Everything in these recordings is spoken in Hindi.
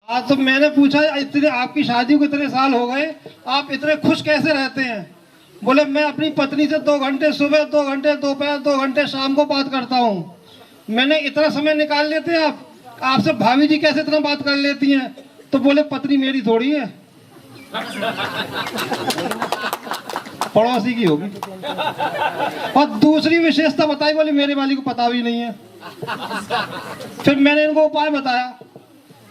आज तो मैंने पूछा इतने आपकी शादी को इतने साल हो गए, आप इतने खुश कैसे रहते हैं? बोले मैं अपनी पत्नी से 2 घंटे सुबह, 2 घंटे दोपहर, 2 घंटे शाम को बात करता हूँ। मैंने इतना समय निकाल लेते हैं आप, आपसे भाभी जी कैसे इतना बात कर लेती हैं? तो बोले पत्नी मेरी थोड़ी है, पड़ोसी की होगी। और दूसरी विशेषता बताई, बोले मेरे वाली को पता भी नहीं है। फिर मैंने इनको उपाय बताया।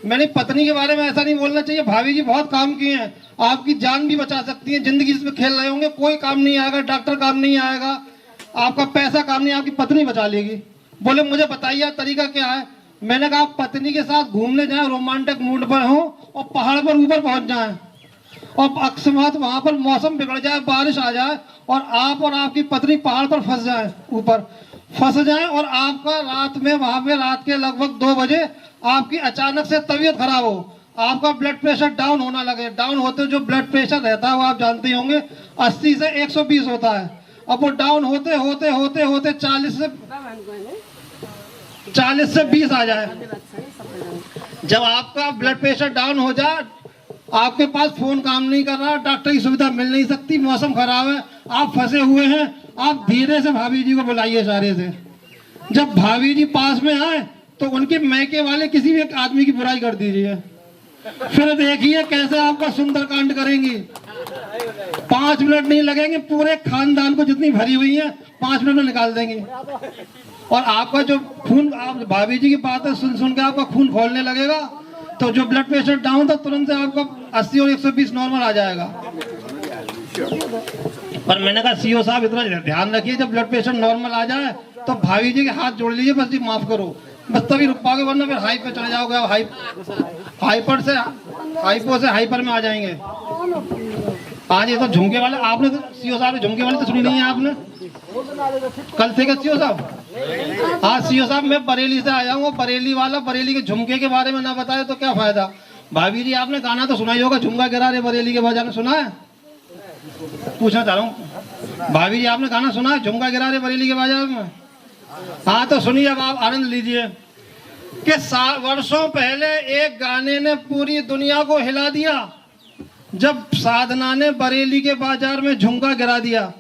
मैंने पत्नी के बारे में ऐसा नहीं बोलना चाहिए, भाभी जी बहुत काम किए हैं, आपकी जान भी बचा सकती हैं। जिंदगी इसमें खेल रहे होंगे, कोई काम नहीं आएगा, डॉक्टर काम नहीं आएगा, आपका पैसा काम नहीं, आपकी पत्नी बचा लेगी। बोले मुझे बताइए तरीका क्या है? मैंने कहा पत्नी के साथ घूमने जाए, रोमांटिक मूड पर हो और पहाड़ पर ऊपर पहुंच जाए, और अकस्मात वहां पर मौसम बिगड़ जाए, बारिश आ जाए और आप और आपकी पत्नी पहाड़ पर फंस जाए, ऊपर फंस जाए, और आपका रात में वहां पे रात के लगभग 2 बजे आपकी अचानक से तबीयत खराब हो, आपका ब्लड प्रेशर डाउन होना लगे। डाउन होते जो ब्लड प्रेशर रहता है वो आप जानते होंगे 80 से 120 होता है। अब वो डाउन होते होते होते होते 40 से 20 आ जाए। जब आपका ब्लड प्रेशर डाउन हो जाए, आपके पास फोन काम नहीं कर रहा, डॉक्टर की सुविधा मिल नहीं सकती, मौसम खराब है, आप फंसे हुए हैं, आप धीरे से भाभी जी को बुलाइए इशारे से। जब भाभी जी पास में आए तो उनके मैके वाले किसी भी एक आदमी की बुराई कर दीजिए, फिर देखिए कैसे आपका सुंदरकांड करेंगी। 5 मिनट नहीं लगेंगे, पूरे खानदान को जितनी भरी हुई है 5 मिनट में निकाल देंगे। और आपका जो खून, आप भाभी जी की बातें सुन सुन के आपका खून खोलने लगेगा, तो जो ब्लड प्रेशर डाउन था तुरंत से आपका 80 और 120 नॉर्मल आ जाएगा। पर मैंने कहा सीओ साहब इतना ध्यान रखिए, जब ब्लड प्रेशर नॉर्मल आ जाए तो भाभी जी के हाथ जोड़ लीजिए, बस जी माफ करो, बस तभी रुक पाओगे, वरना फिर हाई पे चले जाओगे। हाइपर से हाइपो से हाइपर में आ जाएंगे। आज ये तो झुमके वाले, आपने तो सीओ साहब झुमके वाले तो सुनी नहीं है आपने? कल थे क्या सीओ साहब? हाँ सीओ साहब, मैं बरेली से आया हूँ, बरेली वाला बरेली के झुमके के बारे में ना बताए तो क्या फायदा। भाभी जी आपने गाना तो सुना ही होगा, झुमका गिरा रे बरेली के बाजार में, सुना है? पूछना चाह रहा हूँ, भाभी जी आपने गाना सुना है झुमका गिरा रे बरेली के बाजार में? हाँ तो सुनिए, अब आप आनंद लीजिए कि वर्षों पहले एक गाने ने पूरी दुनिया को हिला दिया, जब साधना ने बरेली के बाजार में झुमका गिरा दिया।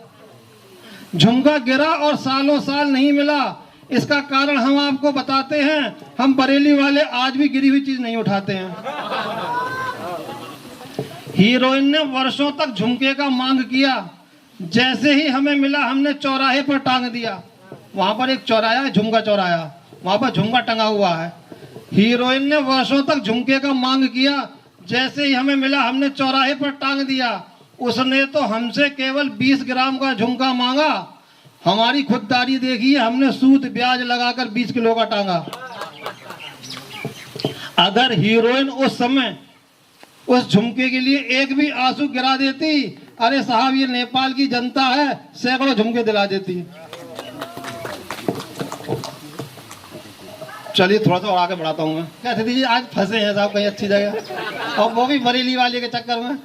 झुमका गिरा और सालों साल नहीं मिला। इसका कारण हम आपको बताते हैं, हम बरेली वाले आज भी गिरी हुई चीज नहीं उठाते हैं। हीरोइन ने वर्षों तक झुमके का मांग किया, जैसे ही हमें मिला हमने चौराहे पर टांग दिया। वहां पर एक चौराहा है, झुमका चौराहा, वहां पर झुमका टंगा हुआ है। हीरोइन ने वर्षों तक झुमके का मांग किया, जैसे ही हमें मिला हमने चौराहे पर टांग दिया। उसने तो हमसे केवल 20 ग्राम का झुमका मांगा, हमारी खुददारी देखिए, हमने सूद ब्याज लगाकर 20 किलो का टांगा। अगर हीरोइन उस समय उस झुमके के लिए एक भी आंसू गिरा देती, अरे साहब ये नेपाल की जनता है, सैकड़ों झुमके दिला देती। चलिए थोड़ा सा और आगे बढ़ाता हूँ मैं। कहते दीजिए आज फंसे हैं साहब कहीं अच्छी जगह, और वो भी बरेली वाले के चक्कर में।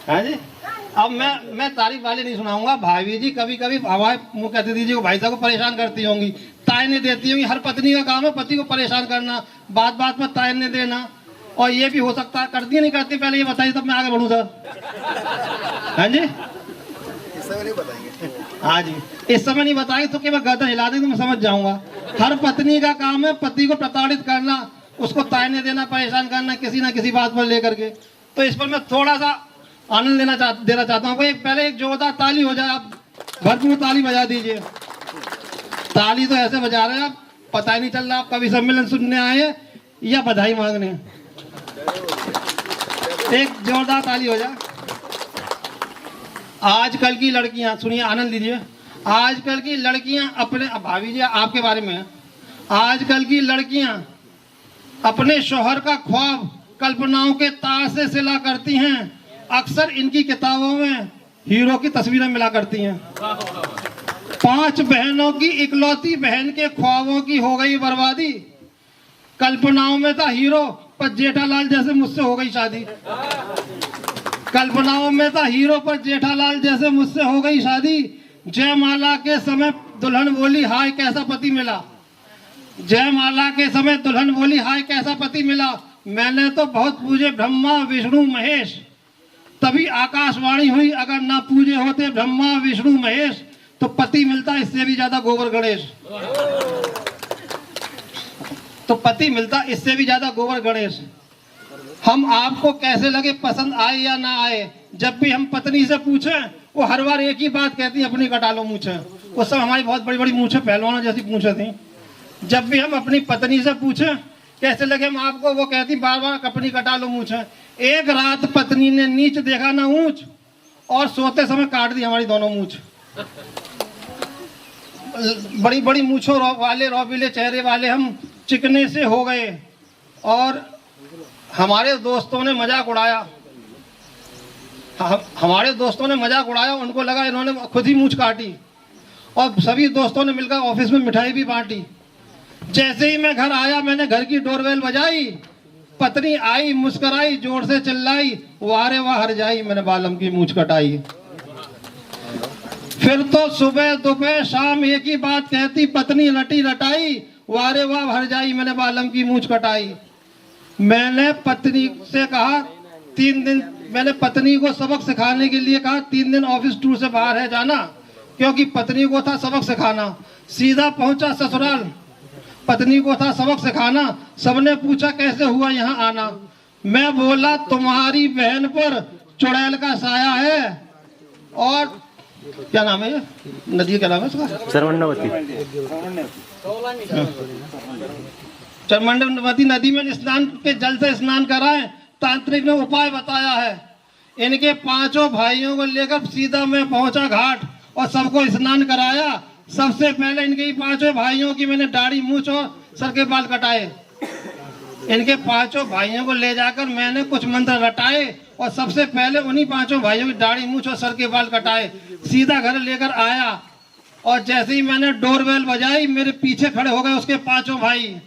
हाँ जी, अब मैं तारीफ वाले नहीं सुनाऊंगा। भाभी जी कभी कभी हमारे मुँह कहते दीजिए को भाई साहब को परेशान करती होंगी, तायने देती होंगी। हर पत्नी का काम है पति को परेशान करना, बात बात में तायने देना। और ये भी हो सकता है करती है नहीं करती, पहले ये बताइए तब मैं आगे बढ़ूँ सर। हाँ जी, हाँ जी, इस समय नहीं बताएंगे तो कि मैं गर्दन हिला देंगे तो मैं समझ जाऊंगा। हर पत्नी का काम है पति को प्रताड़ित करना, उसको तायने देना, परेशान करना किसी ना किसी बात पर लेकर के। तो इस पर मैं थोड़ा सा आनंद देना चाहता हूँ। पहले एक जोरदार ताली हो जाए, आप भरपूर ताली बजा दीजिए। ताली तो ऐसे बजा रहे हैं आप पता ही नहीं चल रहा आप कभी सम्मेलन सुनने आए हैं या बधाई मांगने। एक जोरदार ताली हो जाए। आजकल की लड़कियां, सुनिए आनंद लीजिए, आजकल की लड़कियां अपने, भाभी जी आपके बारे में, आजकल की लड़कियां अपने शौहर का ख्वाब कल्पनाओं के तार से सिला करती हैं। अक्सर इनकी किताबों में हीरो की तस्वीरें मिला करती हैं। 5 बहनों की इकलौती बहन के ख्वाबों की हो गई बर्बादी। कल्पनाओं में था हीरो, पर जेठालाल जैसे मुझसे हो गई शादी। कल्पनाओं में था हीरो, पर जेठालाल जैसे मुझसे हो गई शादी। जयमाला के समय दुल्हन बोली हाय कैसा पति मिला। जयमाला के समय दुल्हन बोली, हाय कैसा पति मिला। मैंने तो बहुत पूजे ब्रह्मा विष्णु महेश, तभी आकाशवाणी हुई, अगर ना पूजे होते ब्रह्मा विष्णु महेश तो पति मिलता इससे भी ज्यादा गोबर गणेश। तो पति मिलता इससे भी ज्यादा गोबर गणेश। हम आपको कैसे लगे, पसंद आए या ना आए, जब भी हम पत्नी से पूछें वो हर बार एक ही बात कहती है, अपनी कटा लो मूछे। उस समय हमारी बहुत बड़ी बड़ी मूछे, पहलवानों जैसी मूछे थी। जब भी हम अपनी पत्नी से पूछें कैसे लगे हम आपको, वो कहती बार बार अपनी कटा लो मूछे। एक रात पत्नी ने नीच देखा ना ऊंच, और सोते समय काट दी हमारी दोनों मूछ। बड़ी बड़ी मूछों वाले रौबीले चेहरे वाले हम चिकने से हो गए, और हमारे दोस्तों ने मजाक उड़ाया। हमारे दोस्तों ने मजाक उड़ाया, उनको लगा इन्होंने खुद ही मूछ काटी, और सभी दोस्तों ने मिलकर ऑफिस में मिठाई भी बांटी। जैसे ही मैं घर आया, मैंने घर की डोरबेल बजाई, पत्नी आई, मुस्कुराई, जोर से चिल्लाई, वारे वाह हर जाई, मैंने बालम की मूछ कटाई। फिर तो सुबह दोपहर शाम एक ही बात कहती, पत्नी रटी रटाई, वारे वाह हर जाई, मैंने बालम की मूछ कटाई। मैंने पत्नी से कहा 3 दिन, मैंने पत्नी को सबक सिखाने के लिए कहा 3 दिन ऑफिस टूर से बाहर है जाना, क्योंकि पत्नी को था सबक सिखाना। सीधा पहुंचा ससुराल, पत्नी को था सबक सिखाना। सबने पूछा कैसे हुआ यहाँ आना। मैं बोला तुम्हारी बहन पर चुड़ैल का साया है, और क्या नाम है नदी, क्या नाम है उसका, चरमंडवती नदी में स्नान के जल से स्नान कराएं, तांत्रिक ने उपाय बताया है। इनके 5 भाइयों को लेकर सीधा मैं पहुंचा घाट और सबको स्नान कराया। सबसे पहले इनके 5 भाइयों की मैंने दाढ़ी मूछ और सर के बाल कटाए। इनके 5 भाइयों को ले जाकर मैंने कुछ मंत्र रटाए, और सबसे पहले उन्हीं 5 भाइयों की दाढ़ी मूछ और सर के बाल कटाए। सीधा घर लेकर आया, और जैसे ही मैंने डोरबेल बजाई, मेरे पीछे खड़े हो गए उसके 5 भाई।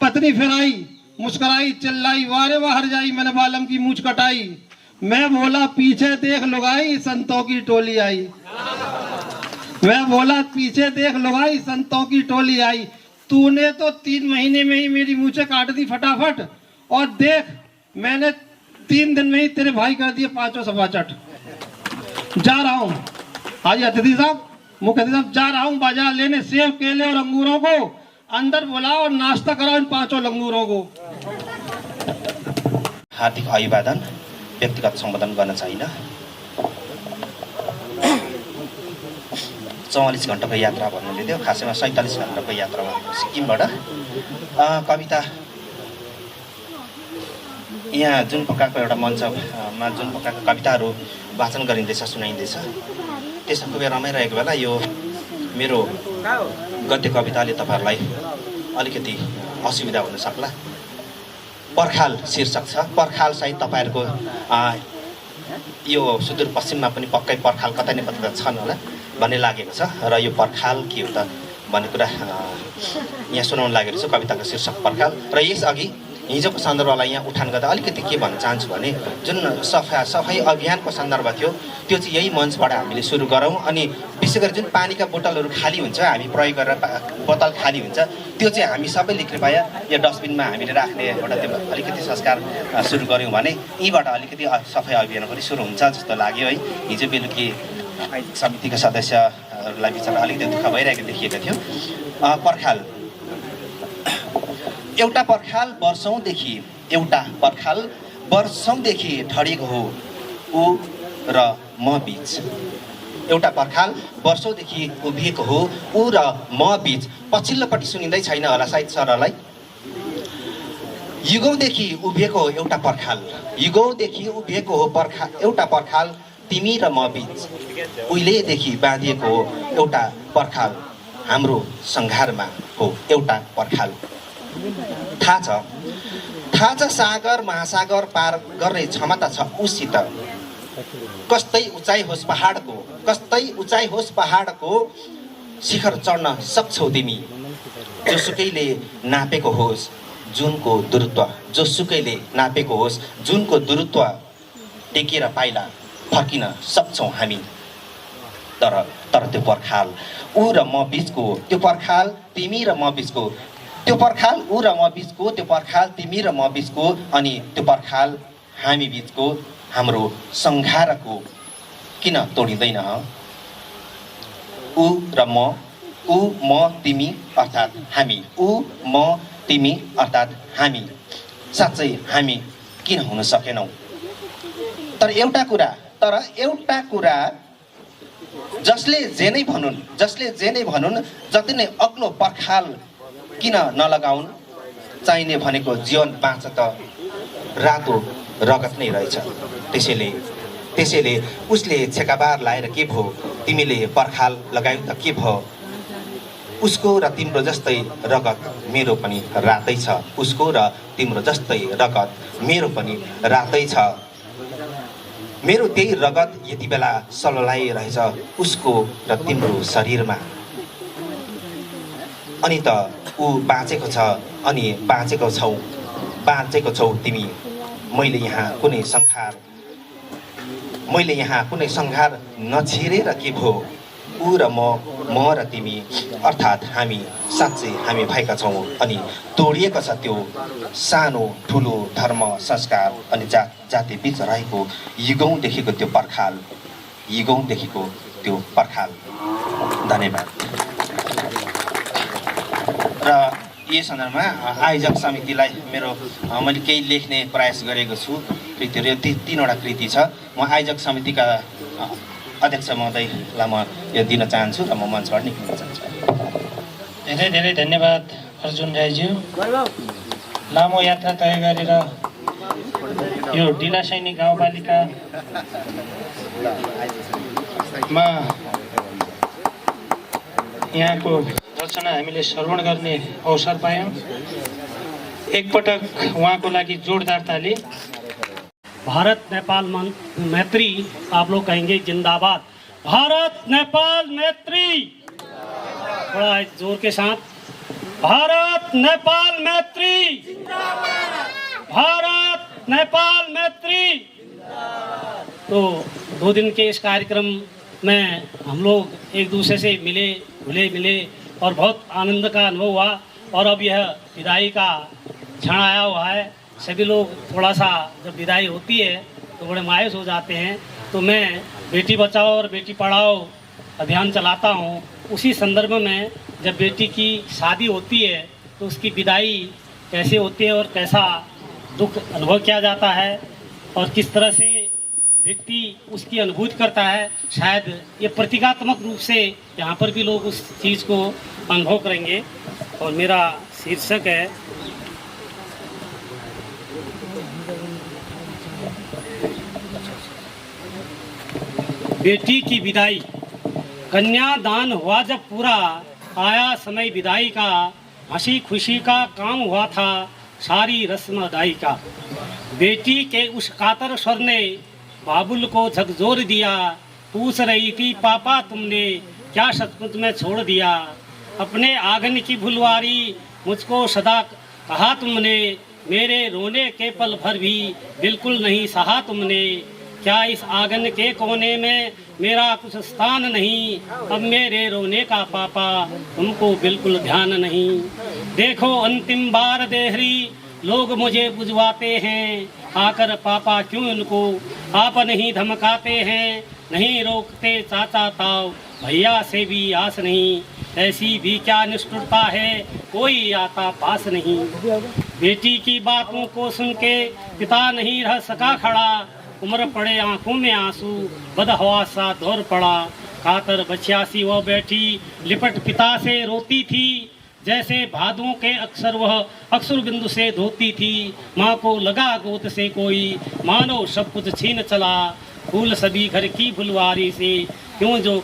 पत्नी फिर आई, मुस्कुराई, चिल्लाई, वारे वाह हर जाई, मैंने बालम की मूछ कटाई। मैं बोला पीछे देख लुगाई, संतों की टोली आई। मैं बोला पीछे देख लुगाई, संतों की टोली आई। तूने तो 3 महीने में ही मेरी मूछें काट दी फटाफट, और देख मैंने 3 दिन में ही तेरे भाई कर दिए 5 सवाचट। जा रहा हूँ, हाजी अतिथि साहब, मुख्य अतिथि साहब, जा रहा हूँ बाजार लेने सेब, केले और अंगूरों को। अंदर बुलाओ और नाश्ता कराओ इन 5 लंगूरों को। हार्दिक अभिवादन, व्यक्तिगत सम्बोधन गर्न छैन। 44 घण्टाको यात्रा भन्नुले थियो, खासैमा 47 घण्टाको यात्रामा सिक्किमबाट कविता यहाँ जुन प्रकारको एउटा मञ्चमा जुन प्रकारको कविताहरू वाचन गरिँदैछ, सुनाइँदैछ, त्यसमा खुबै रमाइरहेको बेला यो मेरो गद्य कविताले तपाईँहरूलाई अलिकति असुविधा हुन सक्ला। पर्खाल शीर्षक छ। पर्खाल सायद तपाईँहरूको यो सुदूरपश्चिममा पनि पक्कै पर्खाल कतै न कतै छन् होला भन्ने लागेको छ, र यो पर्खाल के हो त भन्ने कुरा यहाँ सुनाउन लागेको छ। कविताको शीर्षक पर्खाल, र यसअघि हिजोको सन्दर्भलाई यहाँ उठान गर्दा अलिकति के भन्न चाहन्छु भने, जुन सफाई अभियानको सन्दर्भ थियो त्यो चाहिँ यही मञ्चबाट हामीले सुरु गरौँ। अनि विशेष गरी जुन पानीका बोतलहरू खाली हुन्छ, हामी प्रयोग गरेर बोतल खाली हुन्छ, त्यो चाहिँ हामी सबैले कृपया यो डस्टबिनमा हामीले राख्ने एउटा त्यो अलिकति संस्कार सुरु गऱ्यौँ भने यहीँबाट अलिकति सफाई अभियान पनि सुरु हुन्छ जस्तो लाग्यो है। हिजो बेलुकी समितिका सदस्यहरूलाई बिचरा अलिकति दुःख भइरहेको देखिएको थियो। पर्खाल, एउटा पर्खाल वर्षौँदेखि, एउटा पर्खाल वर्षौँदेखि ठडेको हो ऊ र म बीच। एउटा पर्खाल वर्षौँदेखि उभिएको हो ऊ र म बीच। पछिल्लोपट्टि सुनिँदै छैन होला सायद सरलाई। युगौँदेखि उभिएको एउटा पर्खाल, युगौँदेखि उभिएको हो एउटा पर्खाल तिमी र म बीच। उहिलेदेखि बाँधिएको हो एउटा पर्खाल हाम्रो सङ्घारमा हो एउटा पर्खाल। थाहा छ सागर महासागर पार गर्ने क्षमता छ उसित। कस्तै उचाइ होस् पहाडको, कस्तै उचाइ होस् पहाडको शिखर चढ्न सक्छौ तिमी। जोसुकैले नापेको होस् जुनको दुरुत्व, जोसुकैले नापेको होस् जुनको दुरुत्व, टेकेर पाइला फर्किन सक्छौ हामी। तर त्यो पर्खाल ऊ र म बीचको, त्यो पर्खाल तिमी र म बीचको त्यो पर्खाल ऊ र म बिचको, त्यो पर्खाल तिमी र म बिचको, अनि त्यो पर्खाल हामी बिचको हाम्रो सङ्घारको किन तोडिँदैन? ऊ र म, ऊ म तिमी अर्थात् हामी, ऊ म तिमी अर्थात् हामी, साँच्चै हामी किन हुन सकेनौँ? तर एउटा कुरा जसले जे नै भनुन् जति नै अग्लो पर्खाल किन नलगाउन्, चाहिने भनेको जीवन बाँच्छ त रातो रगत नै रहेछ। त्यसैले उसले छेकाबार लाएर के भयो, तिमीले पर्खाल लगायौ त के भयो? उसको र तिम्रो जस्तै रगत मेरो पनि रातै छ, उसको र तिम्रो जस्तै रगत मेरो पनि रातै छ। मेरो त्यही रगत यति बेला सललाइरहेछ उसको र तिम्रो शरीरमा। अनि त ऊ बाँचेको छ, अनि बाँचेको छौ तिमी। मैले यहाँ कुनै सङ्घार नछिरेर के भयो? ऊ र म र तिमी अर्थात् हामी, साँच्चै हामी भएका छौँ। अनि तोडिएको छ त्यो सानो ठुलो धर्म संस्कार अनि जाति बीच रहेको युगौँदेखिको त्यो पर्खाल। धन्यवाद। र यस सन्दर्भमा आयोजक समितिलाई मैले केही लेख्ने प्रयास गरेको छु। कृतिहरू यो 3वटा कृति छ। म आयोजक समितिका अध्यक्ष महोदयलाई म यो दिन चाहन्छु र म मञ्चबाट निक्लिन चाहन्छु। धेरै धेरै धन्यवाद अर्जुन राईज्यू। लामो यात्रा तय गरेर यो डिलासैनी गाउँपालिकामा यहाँको रचना हामीले श्रवण गर्ने अवसर पायौँ। एकपटक उहाँको लागि जोरदार ताली। भारत नेपाल मैत्री, आप लोग कहेंगे जिंदाबाद। भारत नेपाल मैत्री, थोड़ा जोर के साथ। भारत नेपाल मैत्री, भारत नेपाल मैत्री। तो 2 दिन के इस कार्यक्रम में हम लोग एक दूसरे से मिले और बहुत आनंद का अनुभव हुआ। और अब यह विदाई का क्षण आया हुआ है। सभी लोग थोड़ा सा जब विदाई होती है तो बड़े मायूस हो जाते हैं। तो मैं बेटी बचाओ और बेटी पढ़ाओ अभियान चलाता हूँ। उसी संदर्भ में जब बेटी की शादी होती है तो उसकी विदाई कैसे होती है और कैसा दुख अनुभव किया जाता है और किस तरह से व्यक्ति उसकी अनुभूति करता है, शायद ये प्रतीकात्मक रूप से यहाँ पर भी लोग उस चीज़ को अनुभव करेंगे। और मेरा शीर्षक है बेटी की विदाई। कन्यादान हुआ जब पूरा, आया समय विदाई का, हंसी खुशी का काम हुआ था सारी रस्म अदाई का। बेटी के उस कातर स्वर ने बाबुल को झकझोर दिया, पूछ रही थी पापा तुमने क्या सचमुच में छोड़ दिया। अपने आंगन की फुलवारी मुझको सदा कहा तुमने, मेरे रोने के पल भर भी बिल्कुल नहीं सहा तुमने। क्या इस आंगन के कोने में मेरा कुछ स्थान नहीं, अब मेरे रोने का पापा तुमको बिल्कुल ध्यान नहीं। देखो अंतिम बार देहरी लोग मुझे बुझवाते हैं, आकर पापा क्यों उनको आप नहीं धमकाते हैं। नहीं रोकते चाचा ताऊ, भैया से भी आस नहीं, ऐसी भी क्या निष्ठुरता है, कोई आता पास नहीं। बेटी की बातों को सुन के पिता नहीं रह सका खड़ा, उम्र पड़े आंखों में आंसू, बदहवासा दौर पड़ा। कातर बछियासी वह बैठी लिपट पिता से रोती थी, जैसे भादुओं के अक्षर वह अक्षर बिंदु से धोती थी। माँ को लगा गोद से कोई मानो सब कुछ छीन चला, फूल सभी घर की फुलवारी से क्यों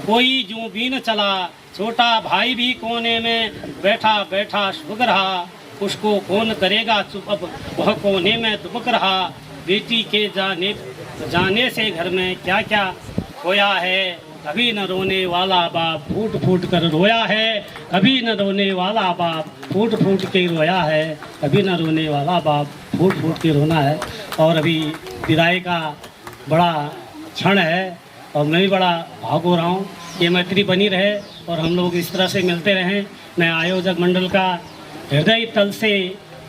कोई जूं बीन चला। छोटा भाई भी कोने में बैठा बैठा सुबह रहा, उसको कौन करेगा चुप, अब वह कोने में दुबक रहा। बेटी के जाने से घर में क्या क्या खोया है, कभी न रोने वाला बाप फूट फूट कर रोया है। कभी न रोने वाला बाप फूट फूट के रोया है, कभी न रोने वाला बाप फूट फूट के रोना है। और अभी विदाई का बड़ा क्षण है और मैं भी बड़ा भावुक हो रहा हूँ। ये मैत्री बनी रहे और हम लोग इस तरह से मिलते रहें। मैं आयोजक मंडल का हृदय तल से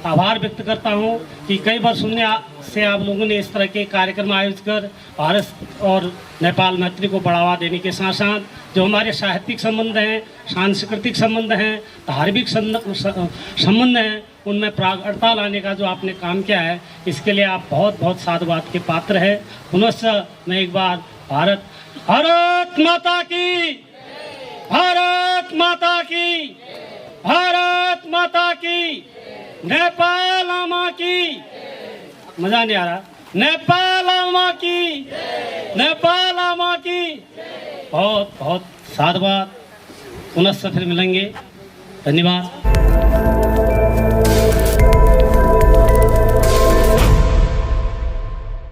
आभार व्यक्त करता हूं कि कई बार शून्य से आप लोगों ने इस तरह के कार्यक्रम आयोजित कर भारत और नेपाल मैत्री को बढ़ावा देने के साथ साथ जो हमारे साहित्यिक संबंध हैं, सांस्कृतिक संबंध हैं, धार्मिक संबंध हैं, उनमें प्रागढ़ता लाने का जो आपने काम किया है, इसके लिए आप बहुत बहुत साधुवाद के पात्र हैं। पुनः मैं एक बार भारत माता की, भारत माता की, भारत माता की, नेपाल आमा की, मजा नहीं आ रहा, नेपाल आमा की, नेपाल आमा की, बहुत बहुत साधुवाद। पुनः फिर मिलेंगे। धन्यवाद।